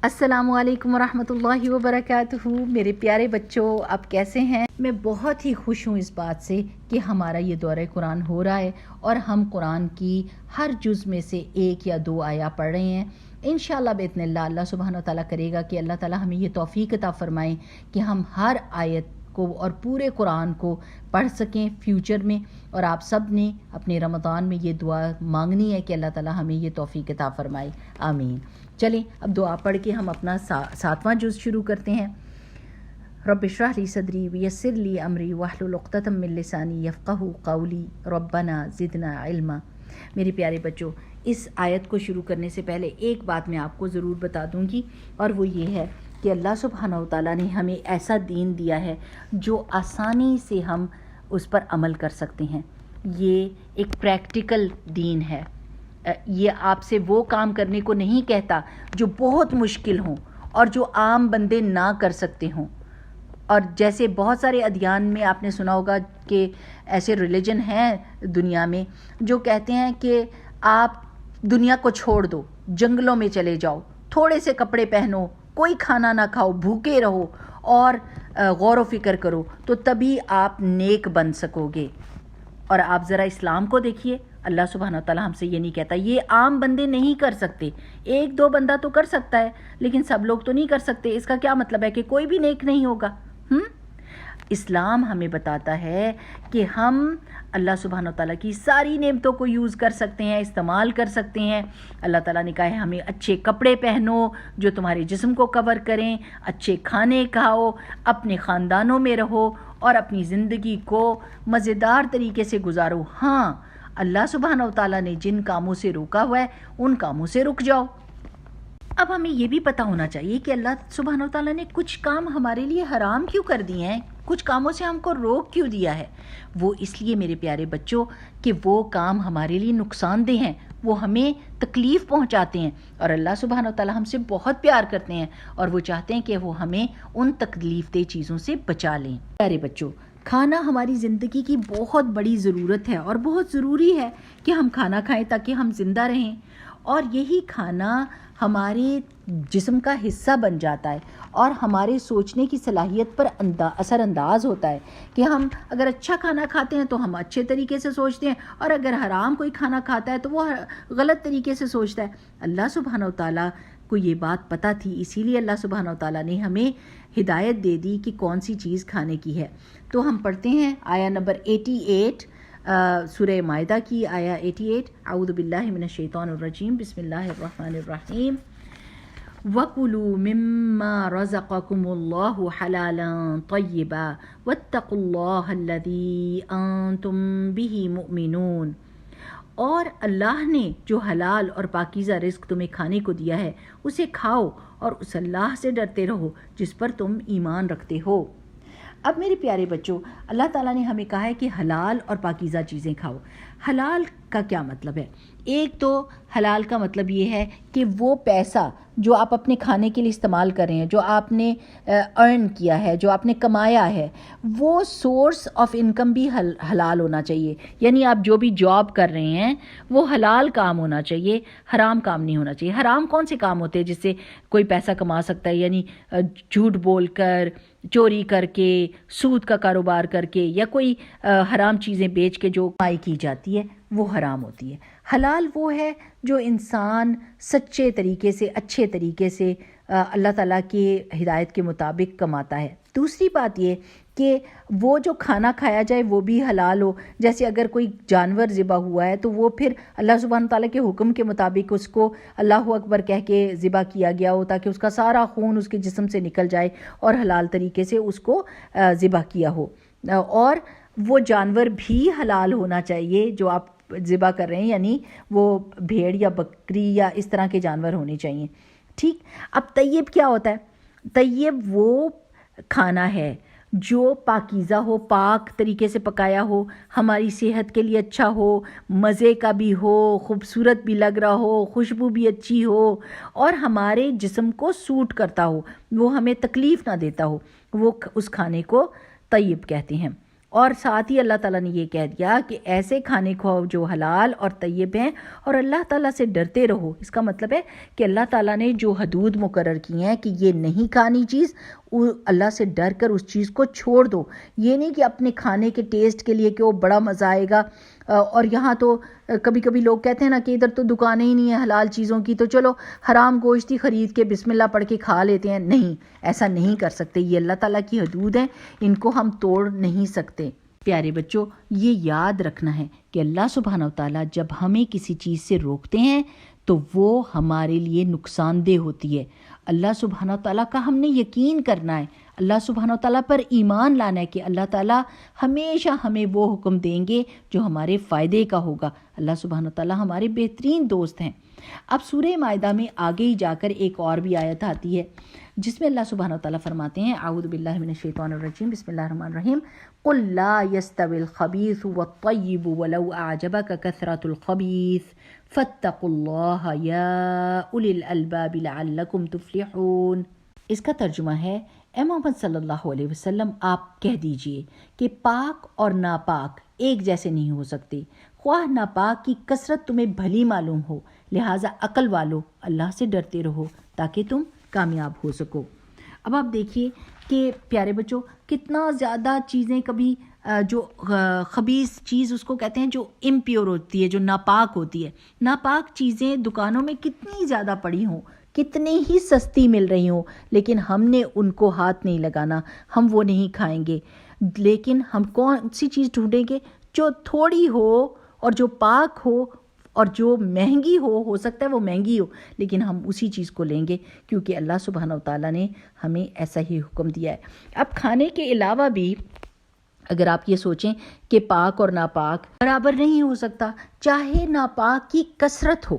السلام علیکم ورحمۃ اللہ وبرکاتہ۔ میرے پیارے بچوں، آپ کیسے ہیں؟ میں بہت ہی خوش ہوں اس بات سے کہ ہمارا یہ دورہ قرآن ہو رہا ہے اور ہم قرآن کی ہر جز میں سے 1 یا 2 آیا پڑھ رہے ہیں۔ انشاءاللہ باذن اللہ سبحانہ و تعالیٰ کرے گا کہ اللہ تعالیٰ ہمیں یہ توفیق عطا فرمائیں کہ ہم ہر آیت کو اور پورے قرآن کو پڑھ سکیں فیوچر میں، اور آپ سب نے اپنے رمضان میں یہ دعا مانگنی ہے کہ اللہ تعالیٰ ہمیں یہ توفیق عطا فرمائے، آمین۔ چلیں اب دعا پڑھ کے ہم اپنا 7واں جز شروع کرتے ہیں۔ رب اشرح لی صدری ویسر لی امری واحلل عقدۃ من لسانی یفقہوا قولی ربنا زدنا علما۔ میرے پیارے بچوں، اس آیت کو شروع کرنے سے پہلے ایک بات میں آپ کو ضرور بتا دوں گی، اور وہ یہ ہے کہ اللہ سبحانہ و تعالیٰ نے ہمیں ایسا دین دیا ہے جو آسانی سے ہم اس پر عمل کر سکتے ہیں۔ یہ ایک پریکٹیکل دین ہے۔ یہ آپ سے وہ کام کرنے کو نہیں کہتا جو بہت مشکل ہوں اور جو عام بندے نہ کر سکتے ہوں۔ اور جیسے بہت سارے ادیان میں آپ نے سنا ہوگا کہ ایسے ریلیجن ہیں دنیا میں جو کہتے ہیں کہ آپ دنیا کو چھوڑ دو، جنگلوں میں چلے جاؤ، تھوڑے سے کپڑے پہنو، کوئی کھانا نہ کھاؤ، بھوکے رہو اور غور و فکر کرو، تو تبھی آپ نیک بن سکو گے۔ اور آپ ذرا اسلام کو دیکھیے، اللہ سبحانہ وتعالیٰ ہم سے یہ نہیں کہتا، یہ عام بندے نہیں کر سکتے۔ 1-2 بندہ تو کر سکتا ہے لیکن سب لوگ تو نہیں کر سکتے۔ اس کا کیا مطلب ہے کہ کوئی بھی نیک نہیں ہوگا؟ اسلام ہمیں بتاتا ہے کہ ہم اللہ سبحانہ وتعالیٰ کی ساری نعمتوں کو یوز کر سکتے ہیں، استعمال کر سکتے ہیں۔ اللہ تعالیٰ نے کہا ہے ہمیں اچھے کپڑے پہنو جو تمہارے جسم کو کور کریں، اچھے کھانے کھاؤ، اپنے خاندانوں میں رہو اور اپنی زندگی کو مزیدار طریقے سے گزارو۔ ہاں، اللہ سبحانہ وتعالیٰ نے جن کاموں سے روکا ہوا ہے ان کاموں سے رک جاؤ۔ اب ہمیں یہ بھی پتہ ہونا چاہیے کہ اللہ سبحانہ وتعالیٰ نے کچھ کام ہمارے لیے حرام کیوں کر دیے ہیں، کچھ کاموں سے ہم کو روک کیوں دیا ہے۔ وہ اس لیے میرے پیارے بچوں کہ وہ کام ہمارے لیے نقصان دہ ہیں، وہ ہمیں تکلیف پہنچاتے ہیں، اور اللہ سبحانہ وتعالیٰ ہم سے بہت پیار کرتے ہیں اور وہ چاہتے ہیں کہ وہ ہمیں ان تکلیف دہ چیزوں سے بچا لیں۔ پیارے بچوں، کھانا ہماری زندگی کی بہت بڑی ضرورت ہے اور بہت ضروری ہے کہ ہم کھانا کھائیں تاکہ ہم زندہ رہیں، اور یہی کھانا ہمارے جسم کا حصہ بن جاتا ہے اور ہمارے سوچنے کی صلاحیت پر اثر انداز ہوتا ہے کہ ہم اگر اچھا کھانا کھاتے ہیں تو ہم اچھے طریقے سے سوچتے ہیں، اور اگر حرام کوئی کھانا کھاتا ہے تو وہ غلط طریقے سے سوچتا ہے۔ اللہ سبحانہ وتعالیٰ کو یہ بات پتہ تھی، اسی لیے اللہ سبحانہ وتعالیٰ نے ہمیں ہدایت دے دی کہ کون سی چیز کھانے کی ہے۔ تو ہم پڑھتے ہیں آیا نمبر 88، سورہ مائدہ کی آیا 88۔ اعوذ باللہ من الشیطان الرجیم، بسم اللہ الرحمن الرحیم۔ وَكُلُوا مِمَّا رَزَقَكُمُ اللَّهُ حَلَالًا طَيِّبًا وَاتَّقُوا اللَّهَ الَّذِي أَنْتُمْ بِهِ مُؤْمِنُونَ۔ اور اللہ نے جو حلال اور پاکیزہ رزق تمہیں کھانے کو دیا ہے اسے کھاؤ اور اس اللہ سے ڈرتے رہو جس پر تم ایمان رکھتے ہو۔ اب میرے پیارے بچوں، اللہ تعالیٰ نے ہمیں کہا ہے کہ حلال اور پاکیزہ چیزیں کھاؤ۔ حلال کا کیا مطلب ہے؟ ایک تو حلال کا مطلب یہ ہے کہ وہ پیسہ جو آپ اپنے کھانے کے لیے استعمال کر رہے ہیں، جو آپ نے ارن کیا ہے، جو آپ نے کمایا ہے، وہ سورس آف انکم بھی حلال ہونا چاہیے۔ یعنی آپ جو بھی جاب کر رہے ہیں وہ حلال کام ہونا چاہیے، حرام کام نہیں ہونا چاہیے۔ حرام کون سے کام ہوتے ہیں جس سے کوئی پیسہ کما سکتا ہے؟ یعنی جھوٹ بول کر، چوری کر کے، سود کا کاروبار کر کے، یا کوئی حرام چیزیں بیچ کے جو کمائی کی جاتی ہے وہ حرام ہوتی ہے۔ حلال وہ ہے جو انسان سچے طریقے سے، اچھے طریقے سے اللہ تعالیٰ کی ہدایت کے مطابق کماتا ہے۔ دوسری بات یہ کہ وہ جو کھانا کھایا جائے وہ بھی حلال ہو۔ جیسے اگر کوئی جانور ذبح ہوا ہے تو وہ پھر اللہ سبحانہ تعالیٰ کے حکم کے مطابق اس کو اللہ اکبر کہہ کے ذبح کیا گیا ہو تاکہ اس کا سارا خون اس کے جسم سے نکل جائے اور حلال طریقے سے اس کو ذبح کیا ہو۔ اور وہ جانور بھی حلال ہونا چاہیے جو آپ ذبح کر رہے ہیں، یعنی وہ بھیڑ یا بکری یا اس طرح کے جانور ہونے چاہیے۔ ٹھیک، اب طیب کیا ہوتا ہے؟ طیب وہ کھانا ہے جو پاکیزہ ہو، پاک طریقے سے پکایا ہو، ہماری صحت کے لیے اچھا ہو، مزے کا بھی ہو، خوبصورت بھی لگ رہا ہو، خوشبو بھی اچھی ہو، اور ہمارے جسم کو سوٹ کرتا ہو، وہ ہمیں تکلیف نہ دیتا ہو، وہ اس کھانے کو طیب کہتے ہیں۔ اور ساتھ ہی اللہ تعالیٰ نے یہ کہہ دیا کہ ایسے کھانے کھاؤ جو حلال اور طیب ہیں اور اللہ تعالیٰ سے ڈرتے رہو۔ اس کا مطلب ہے کہ اللہ تعالیٰ نے جو حدود مقرر کی ہیں کہ یہ نہیں کھانی چیز، اللہ سے ڈر کر اس چیز کو چھوڑ دو۔ یہ نہیں کہ اپنے کھانے کے ٹیسٹ کے لیے کہ وہ بڑا مزہ آئے گا، اور یہاں تو کبھی کبھی لوگ کہتے ہیں نا کہ ادھر تو دکانیں ہی نہیں ہیں حلال چیزوں کی، تو چلو حرام گوشت ہی خرید کے بسم اللہ پڑھ کے کھا لیتے ہیں۔ نہیں، ایسا نہیں کر سکتے، یہ اللہ تعالیٰ کی حدود ہیں، ان کو ہم توڑ نہیں سکتے۔ پیارے بچوں، یہ یاد رکھنا ہے کہ اللہ سبحانہ و تعالیٰ جب ہمیں کسی چیز سے روکتے ہیں تو وہ ہمارے لیے نقصان دہ ہوتی ہے۔ اللہ سبحانہ و تعالیٰ کا ہم نے یقین کرنا ہے، اللہ سبحانہ و تعالیٰ پر ایمان لانا ہے کہ اللہ تعالیٰ ہمیشہ ہمیں وہ حکم دیں گے جو ہمارے فائدے کا ہوگا۔ اللہ سبحانہ و تعالیٰ ہمارے بہترین دوست ہیں۔ اب سورہ مائدہ میں آگے ہی جا کر ایک اور بھی آیت آتی ہے جس میں اللہ سبحانہ و تعالیٰ فرماتے ہیں، اعوذ باللہ من الشیطان الرجیم، بسم اللہ الرحمن الرحیم، قل لا يستوي الخبيث والطيب ولو أعجبك كثرة الخبيث فاتقوا الله يا أولي الألباب لعلكم تفلحون۔ اس کا ترجمہ ہے، اے محمد صلی اللہ علیہ وسلم آپ کہہ دیجئے کہ پاک اور ناپاک ایک جیسے نہیں ہو سکتے، خواہ ناپاک کی کثرت تمہیں بھلی معلوم ہو، لہٰذا عقل والو اللہ سے ڈرتے رہو تاکہ تم کامیاب ہو سکو۔ اب آپ دیکھیے کہ پیارے بچوں کتنا زیادہ چیزیں کبھی جو خبیث چیز اس کو کہتے ہیں جو امپیور ہوتی ہے، جو ناپاک ہوتی ہے، ناپاک چیزیں دکانوں میں کتنی زیادہ پڑی ہوں، کتنی ہی سستی مل رہی ہوں، لیکن ہم نے ان کو ہاتھ نہیں لگانا، ہم وہ نہیں کھائیں گے۔ لیکن ہم کون سی چیز ڈھونڈیں گے؟ جو تھوڑی ہو اور جو پاک ہو اور جو مہنگی ہو سکتا ہے وہ مہنگی ہو، لیکن ہم اسی چیز کو لیں گے کیونکہ اللہ سبحانہ و تعالیٰ نے ہمیں ایسا ہی حکم دیا ہے۔ اب کھانے کے علاوہ بھی اگر آپ یہ سوچیں کہ پاک اور ناپاک برابر نہیں ہو سکتا، چاہے ناپاک کی کثرت ہو۔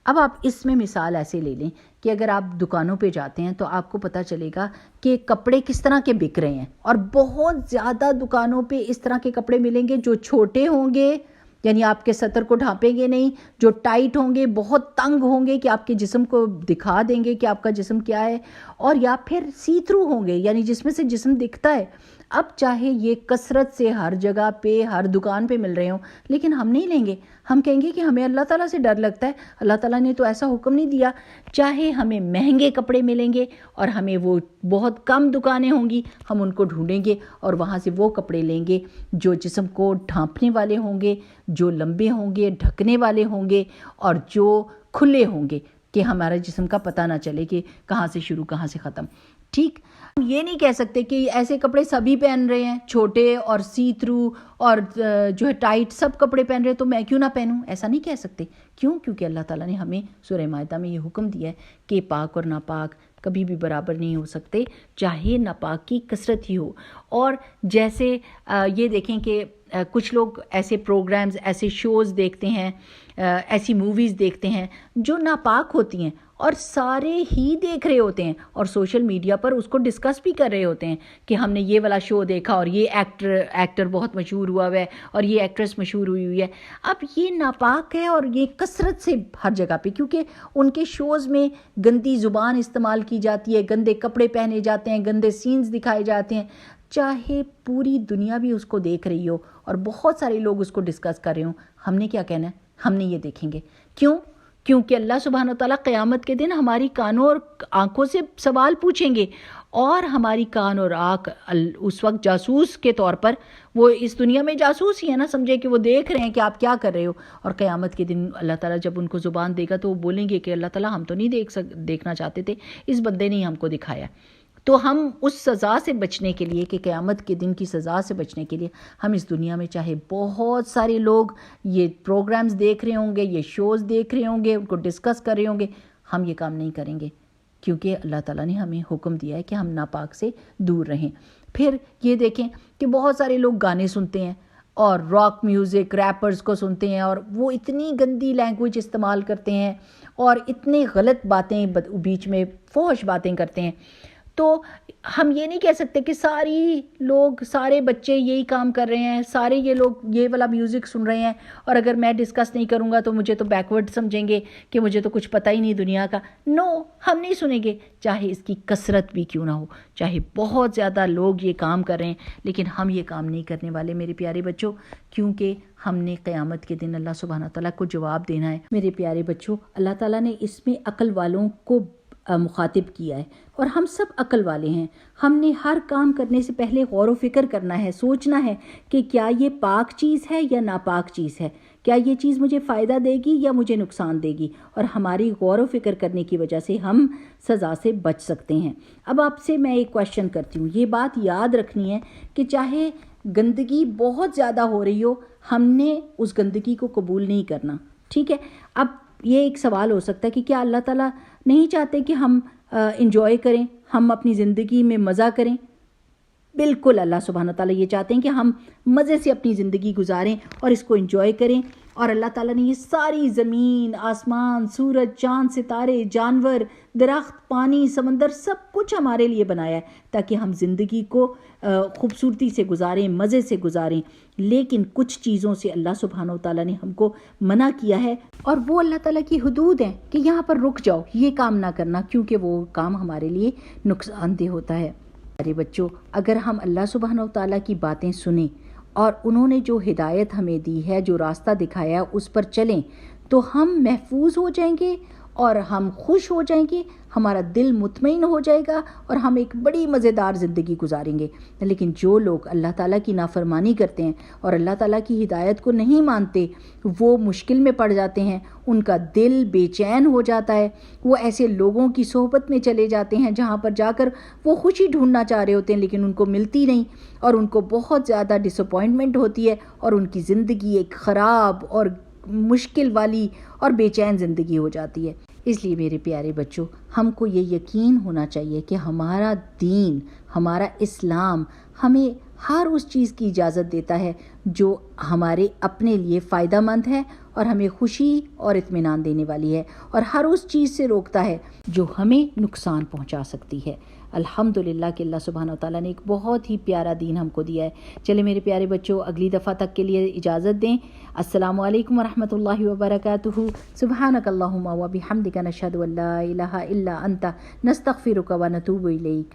اب آپ اس میں مثال ایسے لے لیں کہ اگر آپ دکانوں پہ جاتے ہیں تو آپ کو پتہ چلے گا کہ کپڑے کس طرح کے بک رہے ہیں، اور بہت زیادہ دکانوں پہ اس طرح کے کپڑے ملیں گے جو چھوٹے ہوں گے، یعنی آپ کے سطر کو ڈھانپیں گے نہیں، جو ٹائٹ ہوں گے، بہت تنگ ہوں گے کہ آپ کے جسم کو دکھا دیں گے کہ آپ کا جسم کیا ہے، اور یا پھر سی تھرو ہوں گے، یعنی جس میں سے جسم دکھتا ہے۔ اب چاہے یہ کثرت سے ہر جگہ پہ ہر دکان پہ مل رہے ہوں، لیکن ہم نہیں لیں گے، ہم کہیں گے کہ ہمیں اللہ تعالیٰ سے ڈر لگتا ہے، اللہ تعالیٰ نے تو ایسا حکم نہیں دیا۔ چاہے ہمیں مہنگے کپڑے ملیں گے اور ہمیں وہ بہت کم دکانیں ہوں گی، ہم ان کو ڈھونڈیں گے اور وہاں سے وہ کپڑے لیں گے جو جسم کو ڈھانپنے والے ہوں گے، جو لمبے ہوں گے، ڈھکنے والے ہوں گے، اور جو کھلے ہوں گے کہ ہمارے جسم کا پتہ نہ چلے کہ کہاں سے شروع کہاں سے ختم۔ ٹھیک، ہم یہ نہیں کہہ سکتے کہ ایسے کپڑے سبھی پہن رہے ہیں، چھوٹے اور سی تھرو اور جو ہے ٹائٹ سب کپڑے پہن رہے ہیں تو میں کیوں نہ پہنوں، ایسا نہیں کہہ سکتے۔ کیوں؟ کیونکہ اللہ تعالیٰ نے ہمیں سورہ مائدہ میں یہ حکم دیا ہے کہ پاک اور ناپاک کبھی بھی برابر نہیں ہو سکتے، چاہے ناپاک کی کثرت ہی ہو۔ اور جیسے یہ دیکھیں کہ کچھ لوگ ایسے پروگرامز، ایسے شوز دیکھتے ہیں، ایسی موویز دیکھتے ہیں جو ناپاک ہوتی ہیں، اور سارے ہی دیکھ رہے ہوتے ہیں اور سوشل میڈیا پر اس کو ڈسکس بھی کر رہے ہوتے ہیں کہ ہم نے یہ والا شو دیکھا اور یہ ایکٹر بہت مشہور ہوا ہے اور یہ ایکٹریس مشہور ہوئی ہے۔ اب یہ ناپاک ہے اور یہ کثرت سے ہر جگہ پہ، کیونکہ ان کے شوز میں گندی زبان استعمال کی جاتی ہے، گندے کپڑے پہنے جاتے ہیں، گندے سینز دکھائے جاتے ہیں، چاہے پوری دنیا بھی اس کو دیکھ رہی ہو اور بہت سارے لوگ اس کو ڈسکس کر رہے ہوں، ہم نے کیا کہنا ہے؟ ہم نے یہ دیکھیں گے۔ کیوں؟ کیونکہ اللہ سبحانہ وتعالیٰ قیامت کے دن ہماری کانوں اور آنکھوں سے سوال پوچھیں گے، اور ہماری کان اور آنکھ اس وقت جاسوس کے طور پر، وہ اس دنیا میں جاسوس ہی ہے نا، سمجھے کہ وہ دیکھ رہے ہیں کہ آپ کیا کر رہے ہو، اور قیامت کے دن اللہ تعالیٰ جب ان کو زبان دے گا تو وہ بولیں گے کہ اللہ تعالیٰ ہم تو نہیں دیکھنا چاہتے تھے، اس بندے نے ہم کو دکھایا۔ تو ہم اس سزا سے بچنے کے لیے، کہ قیامت کے دن کی سزا سے بچنے کے لیے، ہم اس دنیا میں چاہے بہت سارے لوگ یہ پروگرامز دیکھ رہے ہوں گے، یہ شوز دیکھ رہے ہوں گے، ان کو ڈسکس کر رہے ہوں گے، ہم یہ کام نہیں کریں گے، کیونکہ اللہ تعالیٰ نے ہمیں حکم دیا ہے کہ ہم ناپاک سے دور رہیں۔ پھر یہ دیکھیں کہ بہت سارے لوگ گانے سنتے ہیں اور راک میوزک، ریپرز کو سنتے ہیں، اور وہ اتنی گندی لینگویج استعمال کرتے ہیں اور اتنے غلط باتیں بیچ میں فحش باتیں کرتے ہیں، تو ہم یہ نہیں کہہ سکتے کہ سارے بچے یہی کام کر رہے ہیں، سارے یہ لوگ یہ والا میوزک سن رہے ہیں، اور اگر میں ڈسکس نہیں کروں گا تو مجھے تو بیکورڈ سمجھیں گے کہ مجھے تو کچھ پتہ ہی نہیں دنیا کا. نو، ہم نہیں سنیں گے، چاہے اس کی کثرت بھی کیوں نہ ہو، چاہے بہت زیادہ لوگ یہ کام کر رہے ہیں، لیکن ہم یہ کام نہیں کرنے والے میرے پیارے بچوں، کیونکہ ہم نے قیامت کے دن اللہ سبحانہ تعالیٰ کو جواب دینا ہے. میرے پیارے بچوں، اللہ تعالیٰ نے اس میں عقل والوں کو مخاطب کیا ہے، اور ہم سب عقل والے ہیں. ہم نے ہر کام کرنے سے پہلے غور و فکر کرنا ہے، سوچنا ہے کہ کیا یہ پاک چیز ہے یا ناپاک چیز ہے، کیا یہ چیز مجھے فائدہ دے گی یا مجھے نقصان دے گی، اور ہماری غور و فکر کرنے کی وجہ سے ہم سزا سے بچ سکتے ہیں. اب آپ سے میں ایک کویشچن کرتی ہوں، یہ بات یاد رکھنی ہے کہ چاہے گندگی بہت زیادہ ہو رہی ہو، ہم نے اس گندگی کو قبول نہیں کرنا، ٹھیک ہے؟ اب یہ ایک سوال ہو سکتا ہے کہ کیا اللہ تعالیٰ نہیں چاہتے کہ ہم انجوائے کریں، ہم اپنی زندگی میں مزہ کریں؟ بالکل، اللہ سبحانہ تعالیٰ یہ چاہتے ہیں کہ ہم مزے سے اپنی زندگی گزاریں اور اس کو انجوائے کریں. اور اللہ تعالیٰ نے یہ ساری زمین، آسمان، سورج، چاند، ستارے، جانور، درخت، پانی، سمندر، سب کچھ ہمارے لیے بنایا ہے تاکہ ہم زندگی کو خوبصورتی سے گزاریں، مزے سے گزاریں. لیکن کچھ چیزوں سے اللہ سبحانہ تعالیٰ نے ہم کو منع کیا ہے، اور وہ اللہ تعالیٰ کی حدود ہیں کہ یہاں پر رک جاؤ، یہ کام نہ کرنا، کیونکہ وہ کام ہمارے لیے نقصان دہ ہوتا ہے. ارے بچوں، اگر ہم اللہ سبحانہ تعالیٰ کی باتیں سنیں اور انہوں نے جو ہدایت ہمیں دی ہے، جو راستہ دکھایا ہے، اس پر چلیں تو ہم محفوظ ہو جائیں گے اور ہم خوش ہو جائیں گے، ہمارا دل مطمئن ہو جائے گا اور ہم ایک بڑی مزیدار زندگی گزاریں گے. لیکن جو لوگ اللہ تعالیٰ کی نافرمانی کرتے ہیں اور اللہ تعالیٰ کی ہدایت کو نہیں مانتے، وہ مشکل میں پڑ جاتے ہیں، ان کا دل بے چین ہو جاتا ہے. وہ ایسے لوگوں کی صحبت میں چلے جاتے ہیں جہاں پر جا کر وہ خوشی ڈھونڈنا چاہ رہے ہوتے ہیں لیکن ان کو ملتی نہیں، اور ان کو بہت زیادہ ڈس اپوائنٹمنٹ ہوتی ہے، اور ان کی زندگی ایک خراب اور مشکل والی اور بے چین زندگی ہو جاتی ہے. اس لیے میرے پیارے بچوں، ہم کو یہ یقین ہونا چاہیے کہ ہمارا دین، ہمارا اسلام ہمیں ہر اس چیز کی اجازت دیتا ہے جو ہمارے اپنے لیے فائدہ مند ہے اور ہمیں خوشی اور اطمینان دینے والی ہے، اور ہر اس چیز سے روکتا ہے جو ہمیں نقصان پہنچا سکتی ہے. الحمدللہ کہ اللہ سبحانہ وتعالیٰ نے ایک بہت ہی پیارا دین ہم کو دیا ہے. چلے میرے پیارے بچوں، اگلی دفعہ تک کے لیے اجازت دیں. السلام علیکم ورحمۃ اللہ وبرکاتہ. سبحانک اللہم و بحمدک، نشہد ان لا الہ الا انت، نستغفرک و نتوب الیک.